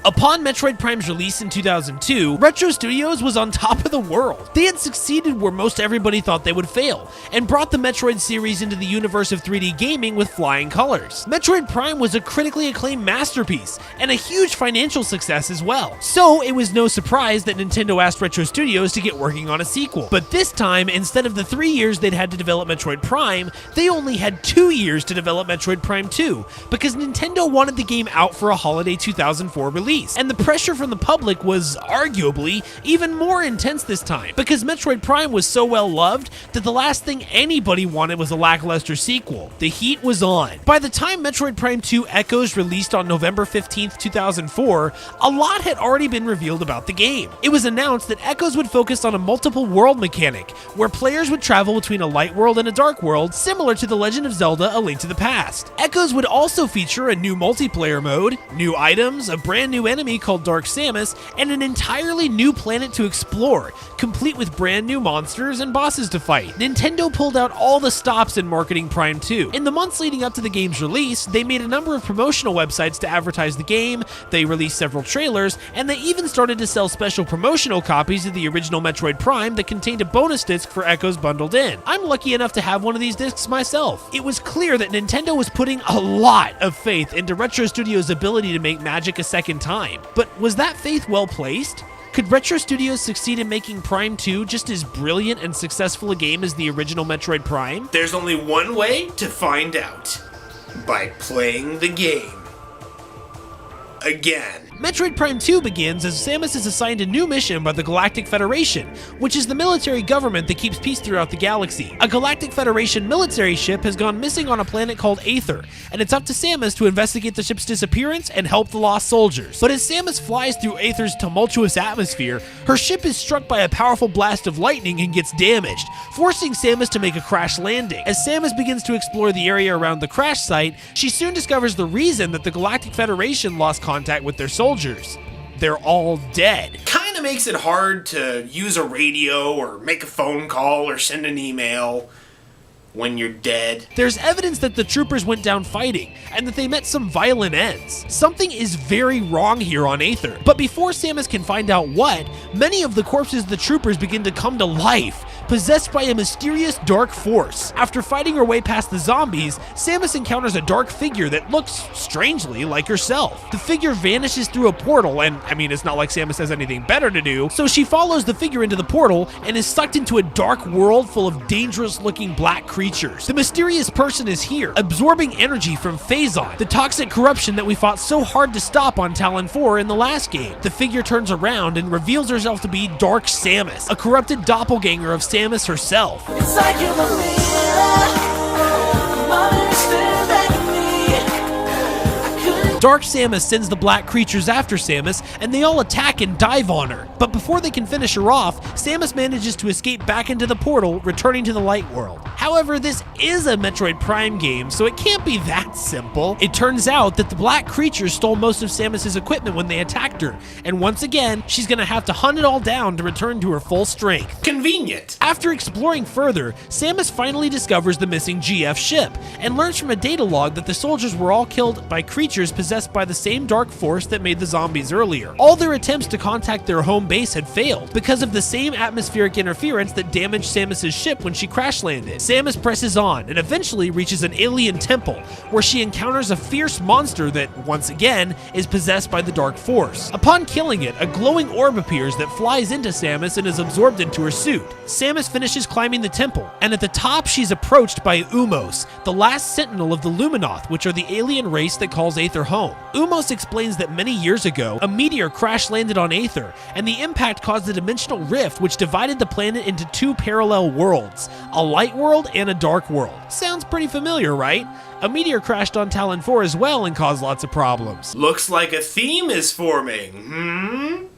Upon Metroid Prime's release in 2002, Retro Studios was on top of the world. They had succeeded where most everybody thought they would fail, and brought the Metroid series into the universe of 3D gaming with flying colors. Metroid Prime was a critically acclaimed masterpiece, and a huge financial success as well. So it was no surprise that Nintendo asked Retro Studios to get working on a sequel. But this time, instead of the 3 years they'd had to develop Metroid Prime, they only had 2 years to develop Metroid Prime 2, because Nintendo wanted the game out for a holiday 2004 release. And the pressure from the public was arguably even more intense this time, because Metroid Prime was so well loved that the last thing anybody wanted was a lackluster sequel. The heat was on. By the time Metroid Prime 2 Echoes released on November 15th, 2004, a lot had already been revealed about the game. It was announced that Echoes would focus on a multiple world mechanic, where players would travel between a light world and a dark world, similar to The Legend of Zelda: A Link to the Past. Echoes would also feature a new multiplayer mode, new items, a brand new enemy called Dark Samus, and an entirely new planet to explore, complete with brand new monsters and bosses to fight. Nintendo pulled out all the stops in marketing Prime 2. In the months leading up to the game's release, they made a number of promotional websites to advertise the game, they released several trailers, and they even started to sell special promotional copies of the original Metroid Prime that contained a bonus disc for Echoes bundled in. I'm lucky enough to have one of these discs myself. It was clear that Nintendo was putting a lot of faith into Retro Studios' ability to make magic a second time. But was that faith well placed? Could Retro Studios succeed in making Prime 2 just as brilliant and successful a game as the original Metroid Prime? There's only one way to find out. By playing the game. Again. Metroid Prime 2 begins as Samus is assigned a new mission by the Galactic Federation, which is the military government that keeps peace throughout the galaxy. A Galactic Federation military ship has gone missing on a planet called Aether, and it's up to Samus to investigate the ship's disappearance and help the lost soldiers. But as Samus flies through Aether's tumultuous atmosphere, her ship is struck by a powerful blast of lightning and gets damaged, forcing Samus to make a crash landing. As Samus begins to explore the area around the crash site, she soon discovers the reason that the Galactic Federation lost contact with their soldiers. They're all dead. Kinda makes it hard to use a radio or make a phone call or send an email when you're dead. There's evidence that the troopers went down fighting, and that they met some violent ends. Something is very wrong here on Aether. But before Samus can find out what, many of the corpses of the troopers begin to come to life, possessed by a mysterious dark force. After fighting her way past the zombies, Samus encounters a dark figure that looks strangely like herself. The figure vanishes through a portal, and I mean, it's not like Samus has anything better to do, so she follows the figure into the portal and is sucked into a dark world full of dangerous-looking black creatures. The mysterious person is here, absorbing energy from Phazon, the toxic corruption that we fought so hard to stop on Talon 4 in the last game. The figure turns around and reveals herself to be Dark Samus, a corrupted doppelganger of Samus herself. It's like you believe Dark Samus sends the black creatures after Samus, and they all attack and dive on her. But before they can finish her off, Samus manages to escape back into the portal, returning to the light world. However, this is a Metroid Prime game, so it can't be that simple. It turns out that the black creatures stole most of Samus's equipment when they attacked her, and once again, she's gonna have to hunt it all down to return to her full strength. Convenient. After exploring further, Samus finally discovers the missing GF ship, and learns from a data log that the soldiers were all killed by creatures possessed by the same dark force that made the zombies earlier. All their attempts to contact their home base had failed, because of the same atmospheric interference that damaged Samus's ship when she crash landed. Samus presses on, and eventually reaches an alien temple, where she encounters a fierce monster that, once again, is possessed by the dark force. Upon killing it, a glowing orb appears that flies into Samus and is absorbed into her suit. Samus finishes climbing the temple, and at the top she's approached by Umos, the last sentinel of the Luminoth, which are the alien race that calls Aether home. Umos explains that many years ago, a meteor crash landed on Aether, and the impact caused a dimensional rift which divided the planet into two parallel worlds, a light world and a dark world. Sounds pretty familiar, right? A meteor crashed on Talon 4 as well and caused lots of problems. Looks like a theme is forming,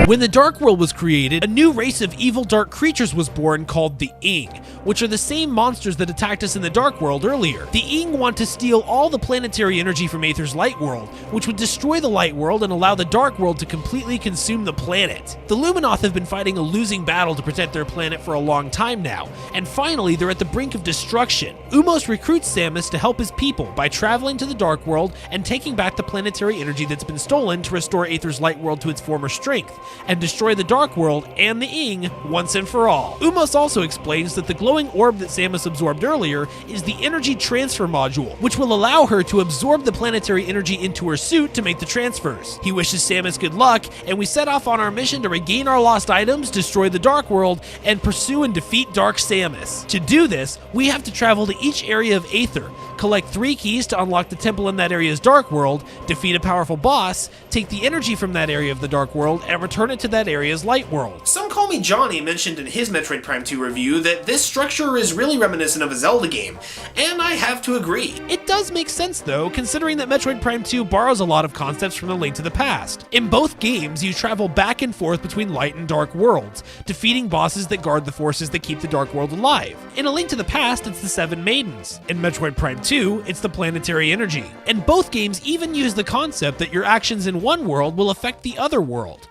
When the Dark World was created, a new race of evil dark creatures was born called the Ing, which are the same monsters that attacked us in the Dark World earlier. The Ing want to steal all the planetary energy from Aether's light world, which would destroy the light world and allow the Dark World to completely consume the planet. The Luminoth have been fighting a losing battle to protect their planet for a long time now, and finally they're at the brink of destruction. Umos recruits Samus to help his people by traveling to the Dark World and taking back the planetary energy that's been stolen to restore Aether's light world to its former strength, and destroy the Dark World and the Ing once and for all. Umos also explains that the glowing orb that Samus absorbed earlier is the energy transfer module, which will allow her to absorb the planetary energy into her suit to make the transfers. He wishes Samus good luck, and we set off on our mission to regain our lost items, destroy the Dark World, and pursue and defeat Dark Samus. To do this, we have to travel to each area of Aether, collect 3 keys to unlock the temple in that area's Dark World, defeat a powerful boss, take the energy from that area of the Dark World, and return it to that area's Light World. Some Call Me Johnny mentioned in his Metroid Prime 2 review that this structure is really reminiscent of a Zelda game, and I have to agree. It does make sense though, considering that Metroid Prime 2 borrows a lot of concepts from A Link to the Past. In both games, you travel back and forth between light and dark worlds, defeating bosses that guard the forces that keep the Dark World alive. In A Link to the Past, it's the 7 Maidens. In Metroid Prime 2, it's the planetary energy. And both games even use the concept that your actions in one world will affect the other world.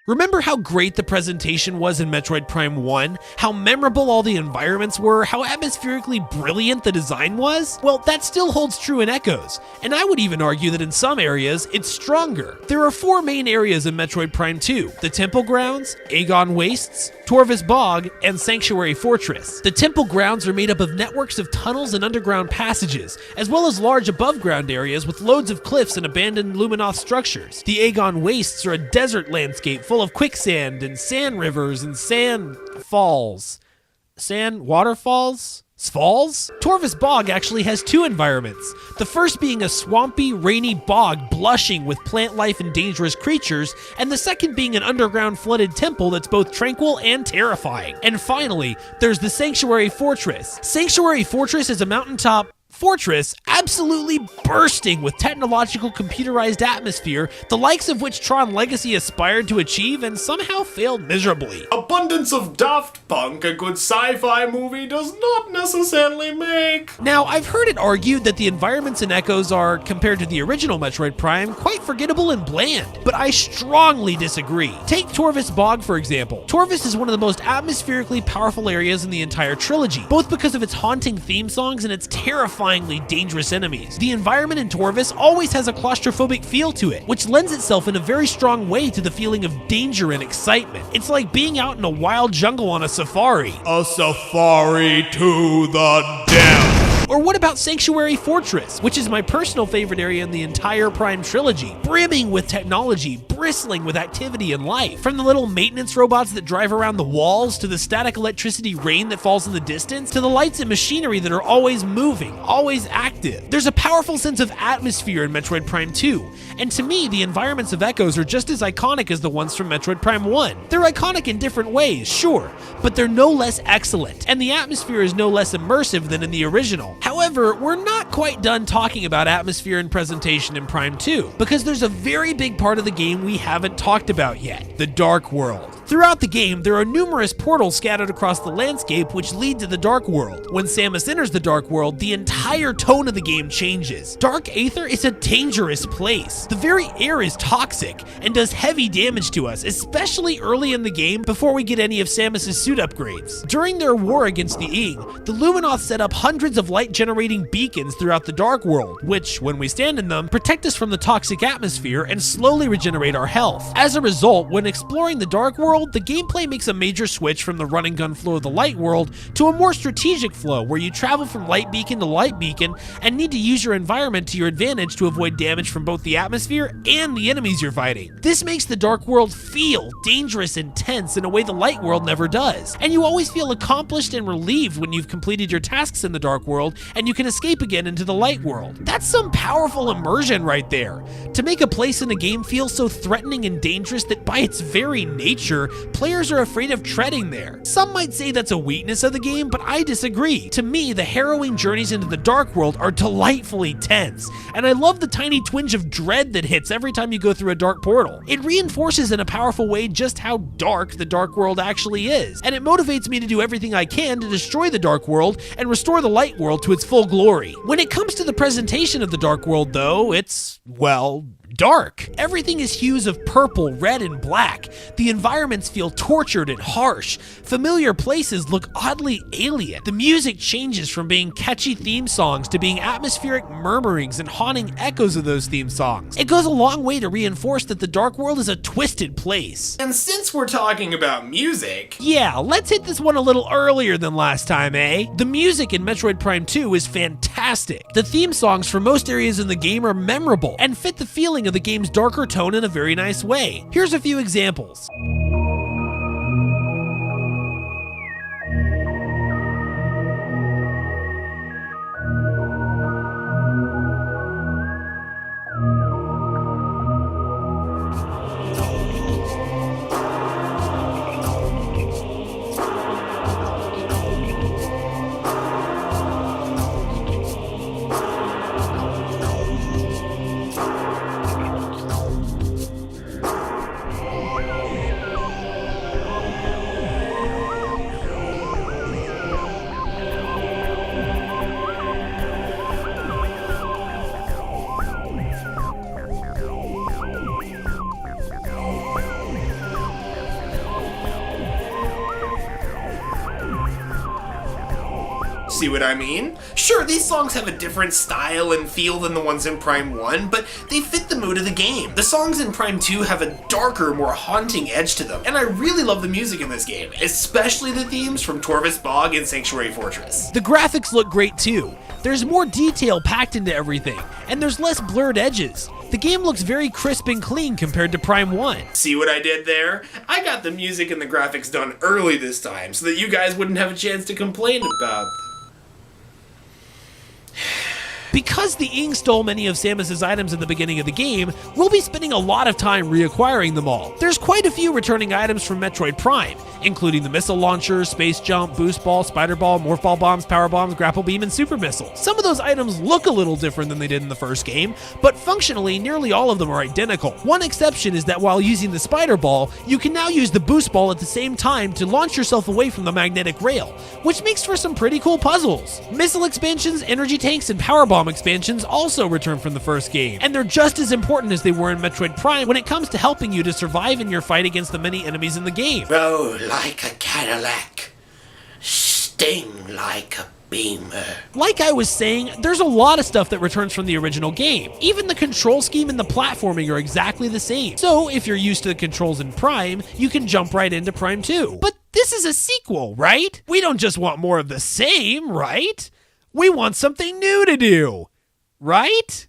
Remember how great the presentation was in Metroid Prime 1? How memorable all the environments were? How atmospherically brilliant the design was? Well, that still holds true in Echoes, and I would even argue that in some areas, it's stronger. There are 4 main areas in Metroid Prime 2, the Temple Grounds, Agon Wastes, Torvus Bog, and Sanctuary Fortress. The Temple Grounds are made up of networks of tunnels and underground passages, as well as large above-ground areas with loads of cliffs and abandoned Luminoth structures. The Agon Wastes are a desert landscape full of quicksand and sand rivers and sand falls. Sand waterfalls? Falls? Torvus Bog actually has 2 environments, the first being a swampy, rainy bog blushing with plant life and dangerous creatures, and the second being an underground flooded temple that's both tranquil and terrifying. And finally, there's the Sanctuary Fortress. Sanctuary Fortress is a mountaintop fortress absolutely bursting with technological computerized atmosphere, the likes of which Tron Legacy aspired to achieve and somehow failed miserably. Abundance of Daft Punk, a good sci-fi movie, does not necessarily make. Now, I've heard it argued that the environments in Echoes are, compared to the original Metroid Prime, quite forgettable and bland, but I strongly disagree. Take Torvus Bog, for example. Torvus is one of the most atmospherically powerful areas in the entire trilogy, both because of its haunting theme songs and its terrifyingly dangerous enemies. The environment in Torvus always has a claustrophobic feel to it, which lends itself in a very strong way to the feeling of danger and excitement. It's like being out in a wild jungle on a safari. A safari to the death. Or what about Sanctuary Fortress, which is my personal favorite area in the entire Prime trilogy, brimming with technology, bristling with activity and life. From the little maintenance robots that drive around the walls, to the static electricity rain that falls in the distance, to the lights and machinery that are always moving, always active. There's a powerful sense of atmosphere in Metroid Prime 2, and to me, the environments of Echoes are just as iconic as the ones from Metroid Prime 1. They're iconic in different ways, sure, but they're no less excellent, and the atmosphere is no less immersive than in the original. However, we're not quite done talking about atmosphere and presentation in Prime 2, because there's a very big part of the game we haven't talked about yet, the Dark World. Throughout the game, there are numerous portals scattered across the landscape which lead to the Dark World. When Samus enters the Dark World, the entire tone of the game changes. Dark Aether is a dangerous place. The very air is toxic and does heavy damage to us, especially early in the game before we get any of Samus's suit upgrades. During their war against the Ing, the Luminoth set up hundreds of light-generating beacons throughout the Dark World, which, when we stand in them, protect us from the toxic atmosphere and slowly regenerate our health. As a result, when exploring the Dark World, the gameplay makes a major switch from the run-and-gun flow of the Light World to a more strategic flow where you travel from light beacon to light beacon and need to use your environment to your advantage to avoid damage from both the atmosphere and the enemies you're fighting. This makes the Dark World feel dangerous and tense in a way the Light World never does, and you always feel accomplished and relieved when you've completed your tasks in the Dark World and you can escape again into the Light World. That's some powerful immersion right there. To make a place in a game feel so threatening and dangerous that by its very nature, launcher, players are afraid of treading there. Some might say that's a weakness of the game, but I disagree. To me, the harrowing journeys into the Dark World are delightfully tense, and I love the tiny twinge of dread that hits every time you go through a dark portal. It reinforces in a powerful way just how dark the Dark World actually is, and it motivates me to do everything I can to destroy the Dark World and restore the Light World to its full glory. When it comes to the presentation of the Dark World, though, it's, well, dark. Everything is hues of purple, red, and black. The environments feel tortured and harsh. Familiar places look oddly alien. The music changes from being catchy theme songs to being atmospheric murmurings and haunting echoes of those theme songs. It goes a long way to reinforce that the Dark World is a twisted place. And since we're talking about music, Yeah, let's hit this one a little earlier than last time, eh? The music in Metroid Prime 2 is fantastic. The theme songs for most areas in the game are memorable and fit the feeling of the game's darker tone in a very nice way. Here's a few examples. See what I mean? Sure, these songs have a different style and feel than the ones in Prime 1, but they fit the mood of the game. The songs in Prime 2 have a darker, more haunting edge to them, and I really love the music in this game, especially the themes from Torvus Bog and Sanctuary Fortress. The graphics look great too. There's more detail packed into everything, and there's less blurred edges. The game looks very crisp and clean compared to Prime 1. See what I did there? I got the music and the graphics done early this time, so that you guys wouldn't have a chance to complain about. Because the Ing stole many of Samus's items at the beginning of the game, we'll be spending a lot of time reacquiring them all. There's quite a few returning items from Metroid Prime, including the missile launcher, space jump, boost ball, spider ball, morph ball bombs, power bombs, grapple beam, and super missile. Some of those items look a little different than they did in the first game, but functionally, nearly all of them are identical. One exception is that while using the spider ball, you can now use the boost ball at the same time to launch yourself away from the magnetic rail, which makes for some pretty cool puzzles. Missile expansions, energy tanks, and power bomb expansions also return from the first game, and they're just as important as they were in Metroid Prime when it comes to helping you to survive in your fight against the many enemies in the game. Roll like a Cadillac, sting like a beamer. Like I was saying, there's a lot of stuff that returns from the original game. Even the control scheme and the platforming are exactly the same. So if you're used to the controls in Prime, you can jump right into Prime 2. But this is a sequel, right? We don't just want more of the same, right? We want something new to do. Right?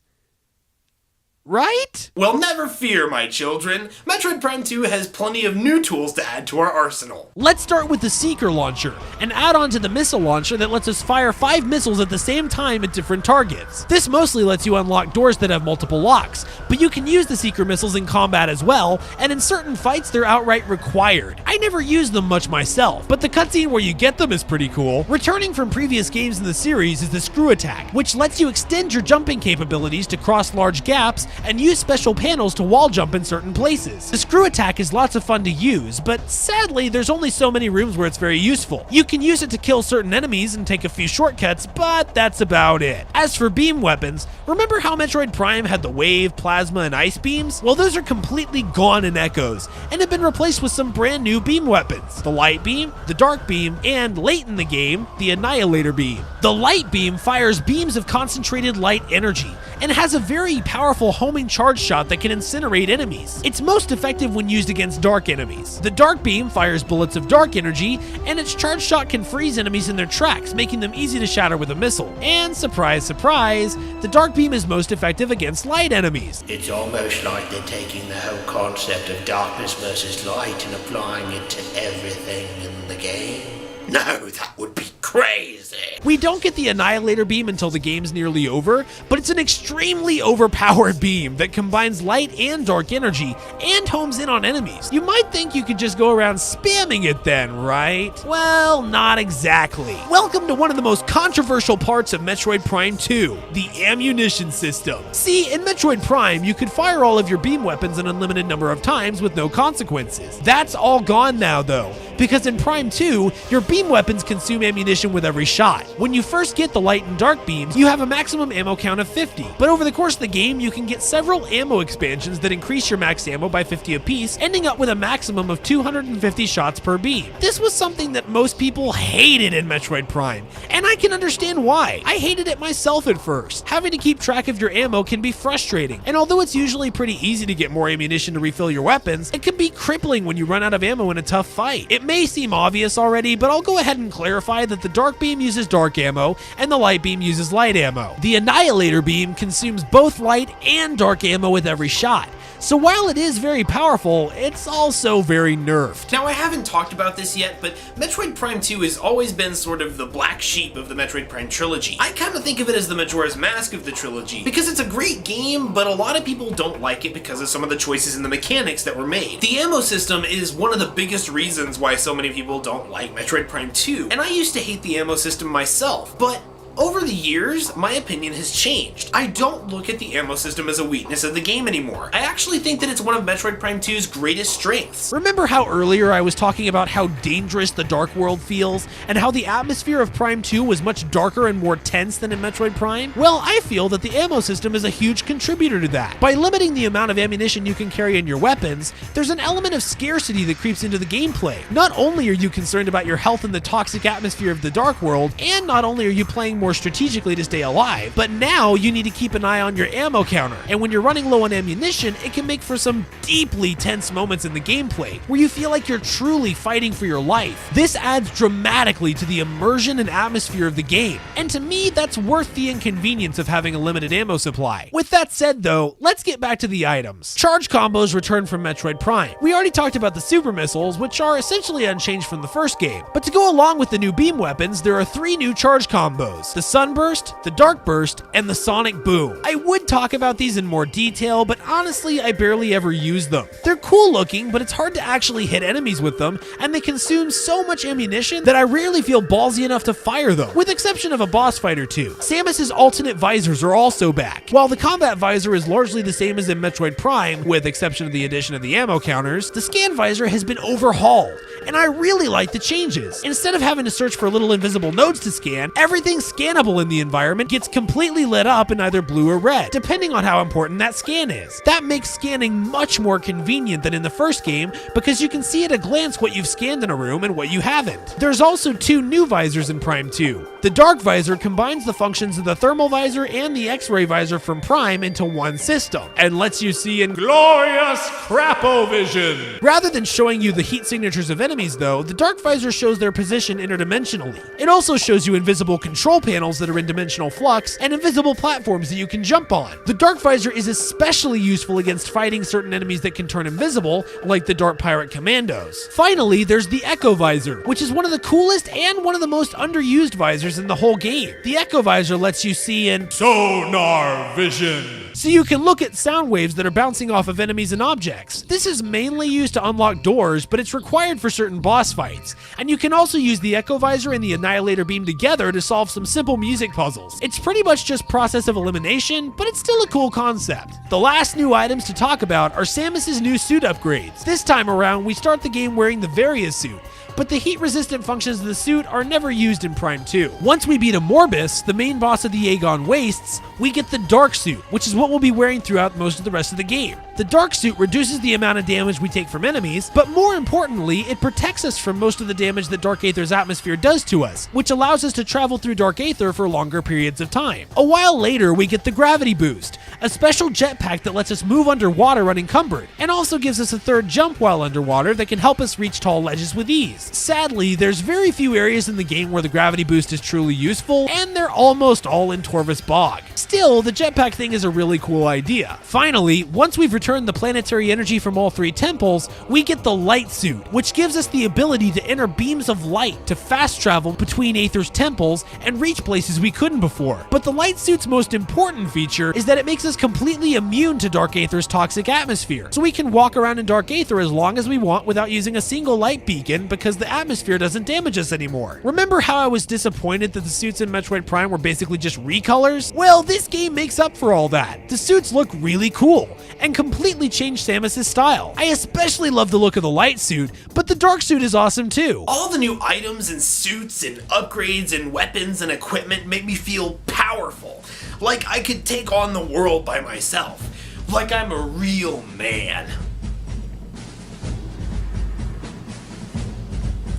Right? Well, never fear, my children. Metroid Prime 2 has plenty of new tools to add to our arsenal. Let's start with the Seeker Launcher, an add-on to the missile launcher that lets us fire 5 missiles at the same time at different targets. This mostly lets you unlock doors that have multiple locks, but you can use the Seeker missiles in combat as well, and in certain fights they're outright required. I never use them much myself, but the cutscene where you get them is pretty cool. Returning from previous games in the series is the Screw Attack, which lets you extend your jumping capabilities to cross large gaps and use special panels to wall jump in certain places. The Screw Attack is lots of fun to use, but sadly there's only so many rooms where it's very useful. You can use it to kill certain enemies and take a few shortcuts, but that's about it. As for beam weapons, remember how Metroid Prime had the wave, plasma, and ice beams? Well, those are completely gone in Echoes, and have been replaced with some brand new beam weapons. The light beam, the dark beam, and late in the game, the annihilator beam. The light beam fires beams of concentrated light energy, and has a very powerful homing charge shot that can incinerate enemies. It's most effective when used against dark enemies. The dark beam fires bullets of dark energy, and its charge shot can freeze enemies in their tracks, making them easy to shatter with a missile. And surprise, surprise, the dark beam is most effective against light enemies. It's almost like they're taking the whole concept of darkness versus light and applying it to everything in the game. No, that would be crazy. crazy. We don't get the Annihilator beam until the game's nearly over, but it's an extremely overpowered beam that combines light and dark energy and homes in on enemies. You might think you could just go around spamming it then, right? Well, not exactly. Welcome to one of the most controversial parts of Metroid Prime 2, the ammunition system. See, in Metroid Prime, you could fire all of your beam weapons an unlimited number of times with no consequences. That's all gone now though, because in Prime 2, your beam weapons consume ammunition with every shot. When you first get the light and dark beams, you have a maximum ammo count of 50, but over the course of the game, you can get several ammo expansions that increase your max ammo by 50 apiece, ending up with a maximum of 250 shots per beam. This was something that most people hated in Metroid Prime, and I can understand why. I hated it myself at first. Having to keep track of your ammo can be frustrating, and although it's usually pretty easy to get more ammunition to refill your weapons, it can be crippling when you run out of ammo in a tough fight. It may seem obvious already, but I'll go ahead and clarify that the dark beam uses dark ammo, and the light beam uses light ammo. The Annihilator beam consumes both light and dark ammo with every shot. So while it is very powerful, it's also very nerfed. Now, I haven't talked about this yet, but Metroid Prime 2 has always been sort of the black sheep of the Metroid Prime trilogy. I kind of think of it as the Majora's Mask of the trilogy, because it's a great game, but a lot of people don't like it because of some of the choices in the mechanics that were made. The ammo system is one of the biggest reasons why so many people don't like Metroid Prime 2, and I used to hate the ammo system myself, but over the years, my opinion has changed. I don't look at the ammo system as a weakness of the game anymore. I actually think that it's one of Metroid Prime 2's greatest strengths. Remember how earlier I was talking about how dangerous the Dark World feels, and how the atmosphere of Prime 2 was much darker and more tense than in Metroid Prime? Well, I feel that the ammo system is a huge contributor to that. By limiting the amount of ammunition you can carry in your weapons, there's an element of scarcity that creeps into the gameplay. Not only are you concerned about your health in the toxic atmosphere of the Dark World, and not only are you playing more strategically to stay alive, but now you need to keep an eye on your ammo counter, and when you're running low on ammunition, it can make for some deeply tense moments in the gameplay, where you feel like you're truly fighting for your life. This adds dramatically to the immersion and atmosphere of the game, and to me, that's worth the inconvenience of having a limited ammo supply. With that said though, let's get back to the items. Charge combos return from Metroid Prime. We already talked about the super missiles, which are essentially unchanged from the first game, but to go along with the new beam weapons, there are 3 new charge combos: the Sunburst, the Dark Burst, and the Sonic Boom. I would talk about these in more detail, but honestly, I barely ever use them. They're cool looking, but it's hard to actually hit enemies with them, and they consume so much ammunition that I rarely feel ballsy enough to fire them, with exception of a boss fight or two. Samus's alternate visors are also back. While the combat visor is largely the same as in Metroid Prime, with exception of the addition of the ammo counters, the scan visor has been overhauled, and I really like the changes. Instead of having to search for little invisible nodes to scan, everything scannable in the environment gets completely lit up in either blue or red, depending on how important that scan is. That makes scanning much more convenient than in the first game, because you can see at a glance what you've scanned in a room and what you haven't. There's also 2 new visors in Prime 2. The Dark Visor combines the functions of the Thermal Visor and the X-Ray Visor from Prime into one system, and lets you see in Glorious Crapovision! Rather than showing you the heat signatures of enemies though, the Dark Visor shows their position interdimensionally. It also shows you invisible control panels that are in dimensional flux, and invisible platforms that you can jump on. The Dark Visor is especially useful against fighting certain enemies that can turn invisible, like the Dark Pirate Commandos. Finally, there's the Echo Visor, which is one of the coolest and one of the most underused visors in the whole game. The Echo Visor lets you see in Sonar Vision! so you can look at sound waves that are bouncing off of enemies and objects. This is mainly used to unlock doors, but it's required for certain boss fights. And you can also use the Echo Visor and the Annihilator Beam together to solve some simple music puzzles. It's pretty much just process of elimination, but it's still a cool concept. The last new items to talk about are Samus's new suit upgrades. This time around, we start the game wearing the Varia suit, but the heat-resistant functions of the suit are never used in Prime 2. Once we beat a Morbus, the main boss of the Aegon Wastes, we get the Dark Suit, which is what we'll be wearing throughout most of the rest of the game. The Dark Suit reduces the amount of damage we take from enemies, but more importantly, it protects us from most of the damage that Dark Aether's atmosphere does to us, which allows us to travel through Dark Aether for longer periods of time. A while later, we get the Gravity Boost, a special jetpack that lets us move underwater unencumbered, and also gives us a third jump while underwater that can help us reach tall ledges with ease. Sadly, there's very few areas in the game where the gravity boost is truly useful, and they're almost all in Torvus Bog. Still, the jetpack thing is a really cool idea. Finally, once we've returned the planetary energy from all 3 temples, we get the light suit, which gives us the ability to enter beams of light to fast travel between Aether's temples and reach places we couldn't before. But the light suit's most important feature is that it makes us completely immune to Dark Aether's toxic atmosphere, so we can walk around in Dark Aether as long as we want without using a single light beacon because the atmosphere doesn't damage us anymore. Remember how I was disappointed that the suits in Metroid Prime were basically just recolors? Well, this game makes up for all that. The suits look really cool and completely change Samus's style. I especially love the look of the light suit, but the dark suit is awesome too. All the new items and suits and upgrades and weapons and equipment make me feel powerful. Like I could take on the world by myself. Like I'm a real man.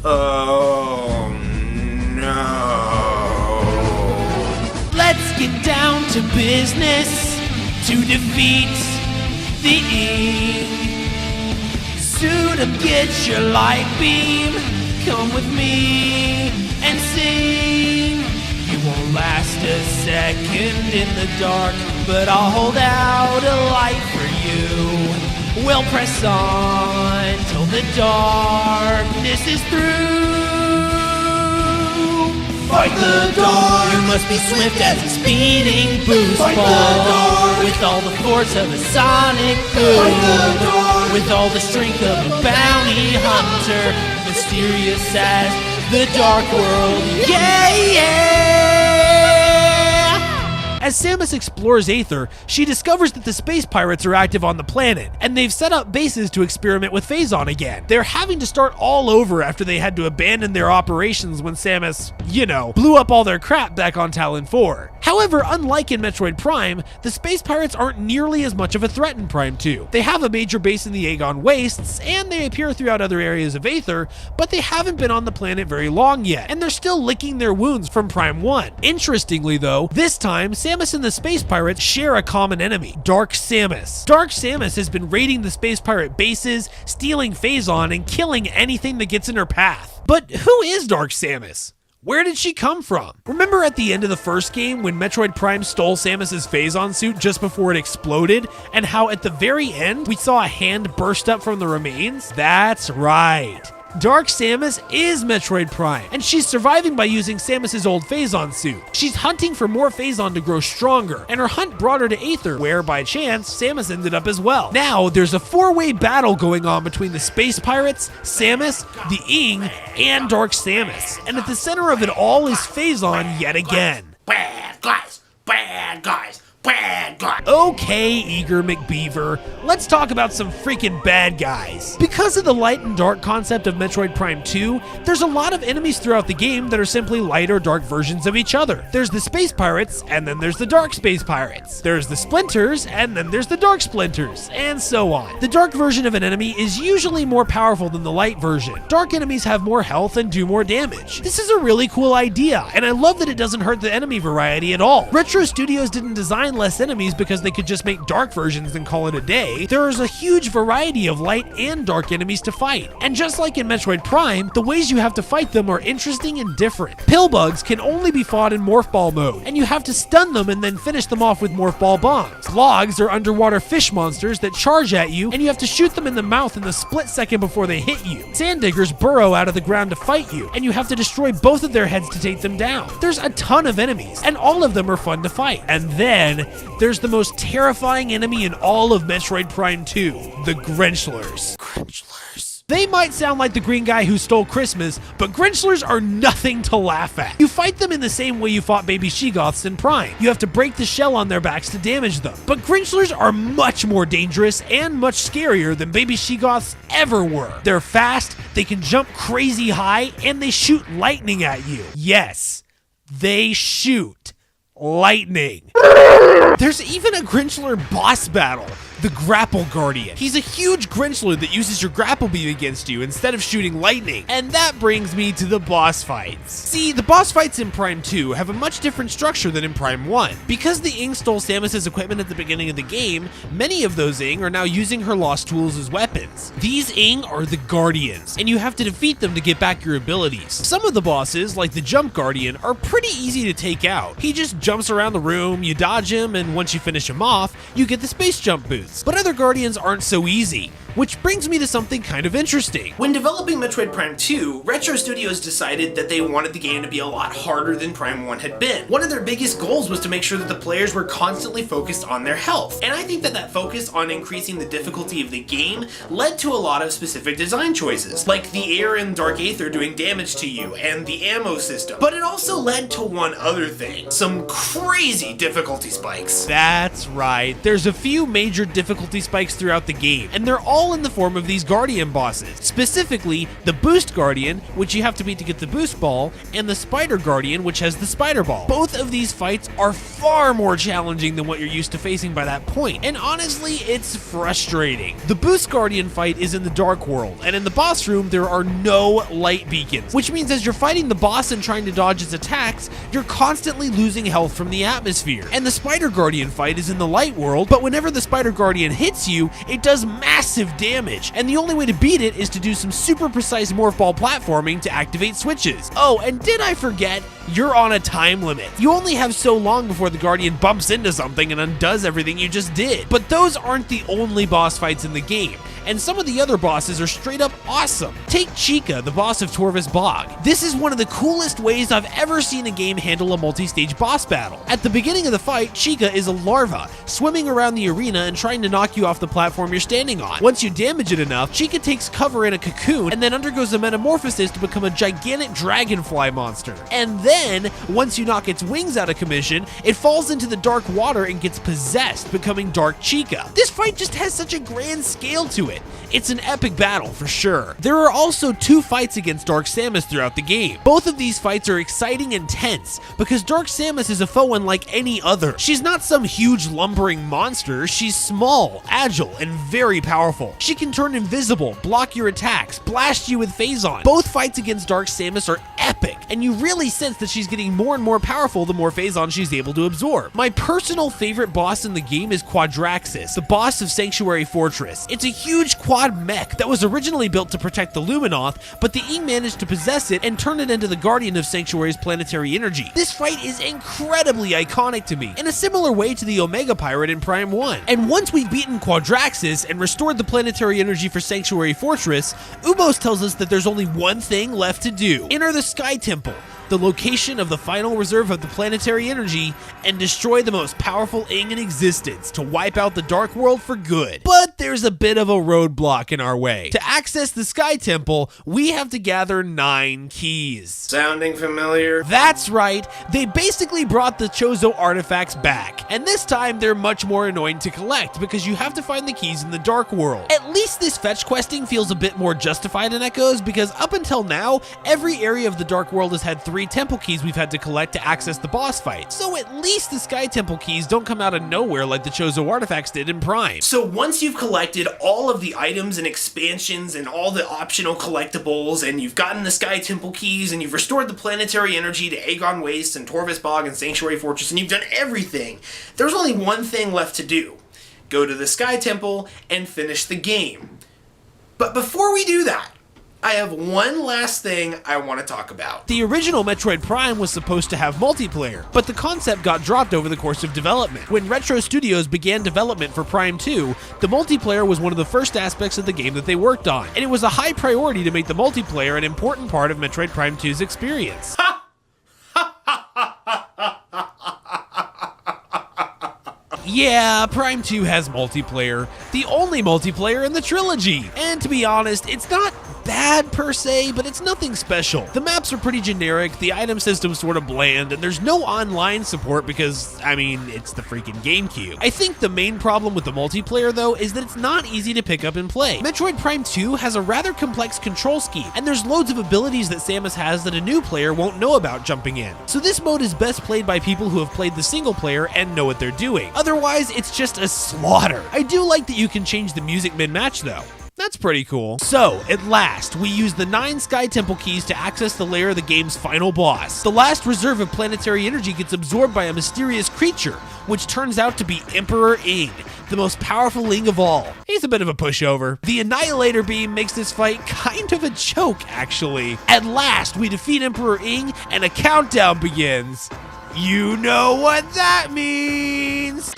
Oh no. Let's get down to business to defeat the Ing. Suit up, get your light beam. Come with me and sing. You won't last a second in the dark, but I'll hold out a light for you. We'll press on till the darkness is through. Fight the dark. You must be swift as a speeding boost ball. With all the force of a sonic boom. With all the strength of a bounty hunter. Mysterious as the dark world. Yeah! As Samus explores Aether, she discovers that the space pirates are active on the planet, and they've set up bases to experiment with Phazon again. They're having to start all over after they had to abandon their operations when Samus, blew up all their crap back on Talon 4. However, unlike in Metroid Prime, the space pirates aren't nearly as much of a threat in Prime 2. They have a major base in the Aegon Wastes, and they appear throughout other areas of Aether, but they haven't been on the planet very long yet, and they're still licking their wounds from Prime 1. Interestingly though, this time, Samus and the space pirates share a common enemy, Dark Samus. Dark Samus has been raiding the space pirate bases, stealing Phazon, and killing anything that gets in her path. But who is Dark Samus? Where did she come from? Remember at the end of the first game when Metroid Prime stole Samus's Phazon suit just before it exploded, and how at the very end we saw a hand burst up from the remains? That's right. Dark Samus is Metroid Prime, and she's surviving by using Samus's old Phazon suit. She's hunting for more Phazon to grow stronger, and her hunt brought her to Aether, where by chance, Samus ended up as well. Now, there's a 4-way battle going on between the space pirates, Samus, the Ing, and Dark Samus, and at the center of it all is Phazon yet again. Bad guys, bad guys, bad guys. Okay, Eager McBeaver, let's talk about some freaking bad guys. Because of the light and dark concept of Metroid Prime 2, there's a lot of enemies throughout the game that are simply light or dark versions of each other. There's the space pirates, and then there's the dark space pirates. There's the splinters, and then there's the dark splinters, and so on. The dark version of an enemy is usually more powerful than the light version. Dark enemies have more health and do more damage. This is a really cool idea, and I love that it doesn't hurt the enemy variety at all. Retro Studios didn't design less enemies because they could just make dark versions and call it a day. There is a huge variety of light and dark enemies to fight. And just like in Metroid Prime, the ways you have to fight them are interesting and different. Pillbugs can only be fought in Morph Ball mode, and you have to stun them and then finish them off with Morph Ball bombs. Logs are underwater fish monsters that charge at you, and you have to shoot them in the mouth in the split second before they hit you. Sand diggers burrow out of the ground to fight you, and you have to destroy both of their heads to take them down. There's a ton of enemies, and all of them are fun to fight. And then, there's the most terrifying enemy in all of Metroid Prime 2, the Grinchlers. They might sound like the green guy who stole Christmas, but Grinchlers are nothing to laugh at. You fight them in the same way you fought Baby Sheegoths in Prime. You have to break the shell on their backs to damage them. But Grinchlers are much more dangerous and much scarier than Baby Sheegoths ever were. They're fast, they can jump crazy high, and they shoot lightning at you. Yes, they shoot lightning. There's even a Grinchler boss battle, the Grapple Guardian. He's a huge Grinchler that uses your grapple beam against you instead of shooting lightning. And that brings me to the boss fights. See, the boss fights in Prime 2 have a much different structure than in Prime 1. Because the Ing stole Samus's equipment at the beginning of the game, many of those Ing are now using her lost tools as weapons. These Ing are the Guardians, and you have to defeat them to get back your abilities. Some of the bosses, like the Jump Guardian, are pretty easy to take out. He just jumps around the room, you dodge him, and once you finish him off, you get the space jump boots. But other Guardians aren't so easy, which brings me to something kind of interesting. When developing Metroid Prime 2, Retro Studios decided that they wanted the game to be a lot harder than Prime 1 had been. One of their biggest goals was to make sure that the players were constantly focused on their health, and I think that that focus on increasing the difficulty of the game led to a lot of specific design choices, like the air in Dark Aether doing damage to you, and the ammo system. But it also led to one other thing, some crazy difficulty spikes. That's right, there's a few major difficulty spikes throughout the game, and they're all in the form of these Guardian bosses. Specifically, the Boost Guardian, which you have to beat to get the Boost Ball, and the Spider Guardian, which has the Spider Ball. Both of these fights are far more challenging than what you're used to facing by that point, and honestly, it's frustrating. The Boost Guardian fight is in the Dark World, and in the boss room, there are no light beacons, which means as you're fighting the boss and trying to dodge its attacks, you're constantly losing health from the atmosphere. And the Spider Guardian fight is in the Light World, but whenever the Spider Guardian hits you, it does massive damage, and the only way to beat it is to do some super precise morph ball platforming to activate switches. Oh, and did I forget? You're on a time limit. You only have so long before the Guardian bumps into something and undoes everything you just did. But those aren't the only boss fights in the game, and some of the other bosses are straight up awesome. Take Chica, the boss of Torvus Bog. This is one of the coolest ways I've ever seen a game handle a multi-stage boss battle. At the beginning of the fight, Chica is a larva, swimming around the arena and trying to knock you off the platform you're standing on. Once you damage it enough, Chica takes cover in a cocoon and then undergoes a metamorphosis to become a gigantic dragonfly monster. And then, once you knock its wings out of commission, it falls into the dark water and gets possessed, becoming Dark Chica. This fight just has such a grand scale to it. It's an epic battle for sure. There are also 2 fights against Dark Samus throughout the game. Both of these fights are exciting and tense because Dark Samus is a foe unlike any other. She's not some huge lumbering monster, she's small, agile, and very powerful. She can turn invisible, block your attacks, blast you with Phazon. Both fights against Dark Samus are epic, and you really sense that she's getting more and more powerful the more Phazon she's able to absorb. My personal favorite boss in the game is Quadraxis, the boss of Sanctuary Fortress. It's a huge quad mech that was originally built to protect the Luminoth, but the Ing managed to possess it and turn it into the guardian of Sanctuary's planetary energy. This fight is incredibly iconic to me, in a similar way to the Omega Pirate in Prime 1. And once we've beaten Quadraxis and restored the planetary energy for Sanctuary Fortress, Ubos tells us that there's only one thing left to do. Enter the Sky Temple, the location of the final reserve of the planetary energy, and destroy the most powerful Ing in existence to wipe out the Dark World for good. But there's a bit of a roadblock in our way. To access the Sky Temple, we have to gather 9 keys. Sounding familiar? That's right, they basically brought the Chozo artifacts back, and this time they're much more annoying to collect because you have to find the keys in the Dark World. At least this fetch questing feels a bit more justified in Echoes, because up until now, every area of the Dark World has had 3 temple keys we've had to collect to access the boss fight. So at least the Sky Temple keys don't come out of nowhere like the Chozo artifacts did in Prime. So once you've collected all of the items and expansions and all the optional collectibles, and you've gotten the Sky Temple keys, and you've restored the planetary energy to Aegon Waste and Torvus Bog and Sanctuary Fortress, and you've done everything, there's only one thing left to do. Go to the Sky Temple and finish the game. But before we do that, I have one last thing I want to talk about. The original Metroid Prime was supposed to have multiplayer, but the concept got dropped over the course of development. When Retro Studios began development for Prime 2, the multiplayer was one of the first aspects of the game that they worked on, and it was a high priority to make the multiplayer an important part of Metroid Prime 2's experience. Yeah, Prime 2 has multiplayer, the only multiplayer in the trilogy. And to be honest, it's not bad per se, but it's nothing special. The maps are pretty generic, the item system's sort of bland, and there's no online support because, I mean, it's the freaking GameCube. I think the main problem with the multiplayer though is that it's not easy to pick up and play. Metroid Prime 2 has a rather complex control scheme, and there's loads of abilities that Samus has that a new player won't know about jumping in. So this mode is best played by people who have played the single player and know what they're doing. Otherwise, it's just a slaughter. I do like that you can change the music mid-match though. That's pretty cool. So, at last, we use the 9 Sky Temple keys to access the lair of the game's final boss. The last reserve of planetary energy gets absorbed by a mysterious creature, which turns out to be Emperor Ing, the most powerful Ling of all. He's a bit of a pushover. The Annihilator Beam makes this fight kind of a joke, actually. At last, we defeat Emperor Ing, and a countdown begins. You know what that means!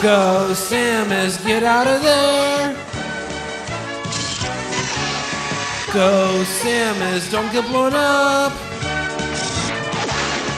Go, Samus, get out of there! Go, Samus, don't get blown up!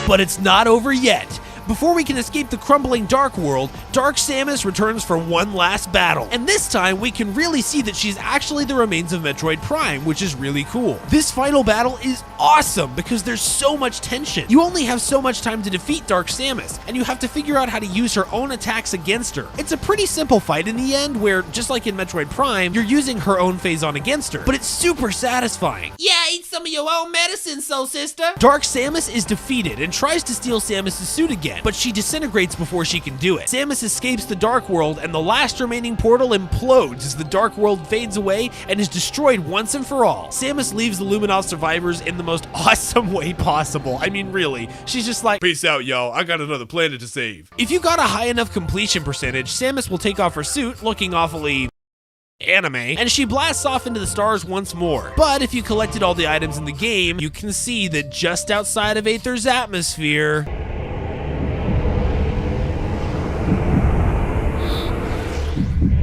But it's not over yet. Before we can escape the crumbling Dark World, Dark Samus returns for one last battle. And this time, we can really see that she's actually the remains of Metroid Prime, which is really cool. This final battle is awesome because there's so much tension. You only have so much time to defeat Dark Samus, and you have to figure out how to use her own attacks against her. It's a pretty simple fight in the end, where, just like in Metroid Prime, you're using her own phase on against her, but it's super satisfying. Yeah, eat some of your own medicine, Soul Sister! Dark Samus is defeated and tries to steal Samus' suit again, but she disintegrates before she can do it. Samus escapes the Dark World, and the last remaining portal implodes as the Dark World fades away and is destroyed once and for all. Samus leaves the Luminoth survivors in the most awesome way possible. I mean, really. She's just like, Peace out, y'all. I got another planet to save. if you got a high enough completion percentage, Samus will take off her suit, looking awfully anime, and she blasts off into the stars once more. But if you collected all the items in the game, you can see that just outside of Aether's atmosphere,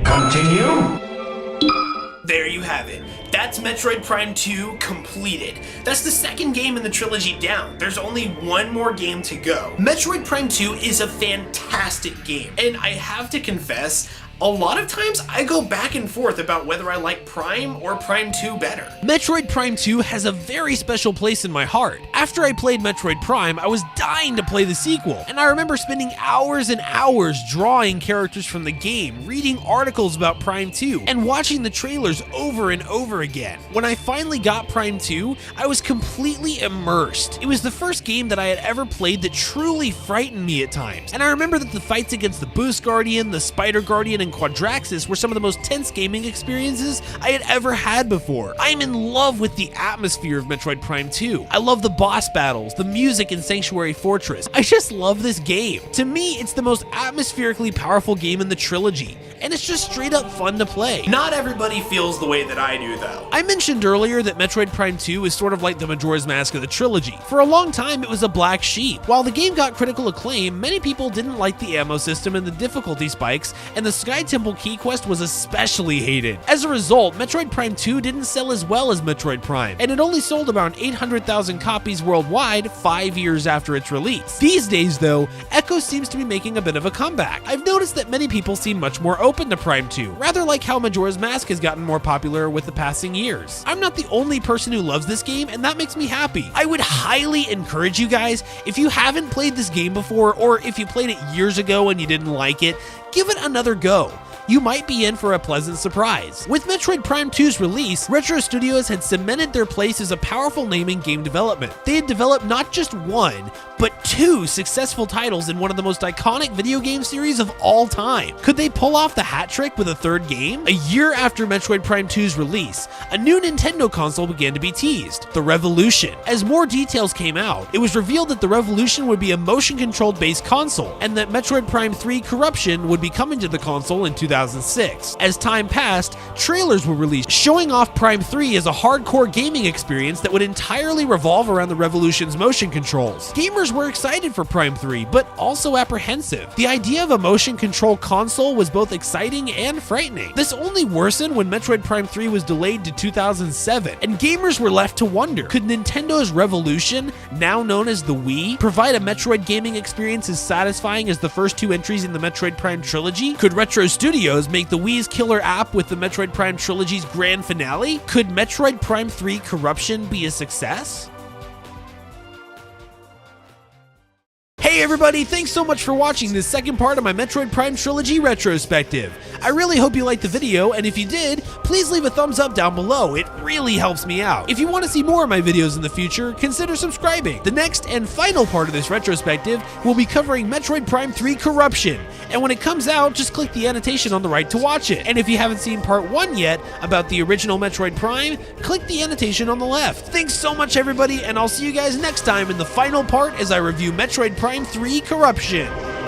Continue? There you have it. That's Metroid Prime 2 completed. That's the second game in the trilogy down. There's only one more game to go. Metroid Prime 2 is a fantastic game, and I have to confess, a lot of times I go back and forth about whether I like Prime or Prime 2 better. Metroid Prime 2 has a very special place in my heart. After I played Metroid Prime, I was dying to play the sequel, and I remember spending hours and hours drawing characters from the game, reading articles about Prime 2, and watching the trailers over and over again. When I finally got Prime 2, I was completely immersed. It was the first game that I had ever played that truly frightened me at times, and I remember that the fights against the Boost Guardian, the Spider Guardian, and Quadraxis were some of the most tense gaming experiences I had ever had before. I am in love with the atmosphere of Metroid Prime 2. I love the boss battles, the music in Sanctuary Fortress. I just love this game. To me, it's the most atmospherically powerful game in the trilogy, and it's just straight up fun to play. Not everybody feels the way that I do, though. I mentioned earlier that Metroid Prime 2 is sort of like the Majora's Mask of the trilogy. For a long time, it was a black sheep. While the game got critical acclaim, many people didn't like the ammo system and the difficulty spikes, and the Sky Temple Key Quest was especially hated. As a result, Metroid Prime 2 didn't sell as well as Metroid Prime, and it only sold about 800,000 copies worldwide 5 years after its release. These days, though, Echo seems to be making a bit of a comeback. I've noticed that many people seem much more open to Prime 2, rather like how Majora's Mask has gotten more popular with the passing years. I'm not the only person who loves this game, and that makes me happy. I would highly encourage you guys, if you haven't played this game before, or if you played it years ago and you didn't like it, give it another go. You might be in for a pleasant surprise. With Metroid Prime 2's release, Retro Studios had cemented their place as a powerful name in game development. They had developed not just one, but 2 successful titles in one of the most iconic video game series of all time. Could they pull off the hat trick with a third game? A year after Metroid Prime 2's release, a new Nintendo console began to be teased, the Revolution. As more details came out, it was revealed that the Revolution would be a motion-controlled based console, and that Metroid Prime 3 Corruption would be coming to the console in 2006. As time passed, trailers were released showing off Prime 3 as a hardcore gaming experience that would entirely revolve around the Revolution's motion controls. Gamers were excited for Prime 3, but also apprehensive. The idea of a motion control console was both exciting and frightening. This only worsened when Metroid Prime 3 was delayed to 2007, and gamers were left to wonder, could Nintendo's Revolution, now known as the Wii, provide a Metroid gaming experience as satisfying as the first 2 entries in the Metroid Prime trilogy? Could Retro Studios Studios make the Wii's killer app with the Metroid Prime trilogy's grand finale? Could Metroid Prime 3 Corruption be a success? Hey everybody, thanks so much for watching this second part of my Metroid Prime Trilogy retrospective. I really hope you liked the video, and if you did, please leave a thumbs up down below. It really helps me out. If you want to see more of my videos in the future, consider subscribing. The next and final part of this retrospective will be covering Metroid Prime 3 Corruption, and when it comes out, just click the annotation on the right to watch it. And if you haven't seen part 1 yet, about the original Metroid Prime, click the annotation on the left. Thanks so much everybody, and I'll see you guys next time in the final part as I review Metroid Prime 3 Corruption.